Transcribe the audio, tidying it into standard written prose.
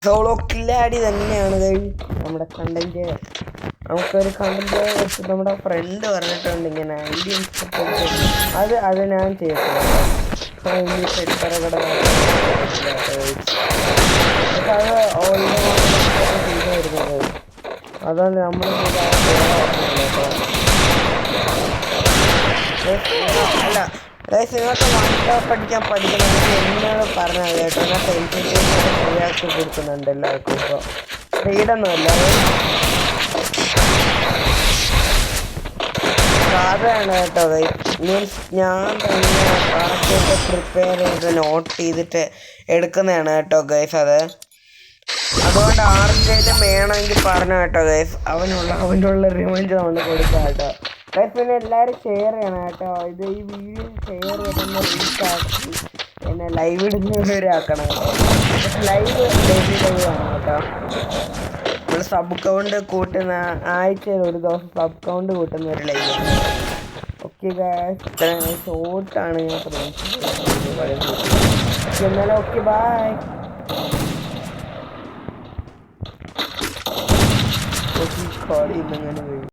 Solo കില്ലാടി തന്നെയാണ് നമ്മുടെ content. നമുക്കൊരു കണ്ടന്റ് വെച്ച് നമ്മുടെ ഫ്രണ്ട് പറഞ്ഞിട്ടുണ്ട് ഇങ്ങനെ ഐഡിയ അത് ഞാൻ ചെയ്തിട്ടുണ്ട്. അത് ഓൾറെഡി വരുന്നത് അതുകൊണ്ട് നമ്മൾ അല്ല നിങ്ങൾക്ക് പഠിക്കാൻ പഠിക്കണമെങ്കിൽ എന്നോട് പറഞ്ഞാൽ കേട്ടോ. ഞാൻ സെൻസിറ്റീവാക്കി കൊടുക്കുന്നുണ്ട് എല്ലാവർക്കും. ഇപ്പോൾ ഫ്രീഡൊന്നുമല്ല, സാധാരണ കേട്ടോ. മീൻസ് ഞാൻ തന്നെ കറക്റ്റായിട്ട് പ്രിപ്പയർ ചെയ്ത് നോട്ട് ചെയ്തിട്ട് എടുക്കുന്നതാണ് കേട്ടോ ഗൈസ്. അതുകൊണ്ട് ആർക്കെങ്കിലും വേണമെങ്കിൽ പറഞ്ഞു കേട്ടോ ഗൈസ്. അവനുള്ള റിവഞ്ച് നമ്മൾ കൊടുക്കാം കേട്ടോ ഗൈസ്. പിന്നെ എല്ലാവരും ഷെയർ ചെയ്യണം കേട്ടോ. ഈ വീഡിയോ ഷെയർ ചെയ്തൊന്ന് റീച്ചാക്കി പിന്നെ ലൈവ് ഇടുന്നവരാക്കണം കേട്ടോ. ലൈവ് ഡെയിലി ലൈവ് ആണ് കേട്ടോ. നമ്മൾ സബ് കൗണ്ട് കൂട്ടുന്ന ആഴ്ചയിൽ ഒരു ദിവസം സബ് കൗണ്ട് കൂട്ടുന്ന ഒരു ലൈവ്. ഓക്കെ ഗൈസ്, ഷോർട്ടാണ് ഞാൻ പ്രതീക്ഷിച്ചത്. എന്നാലും ഓക്കെ, ബൈ. കളി ഇന്നങ്ങനെ കഴിയും.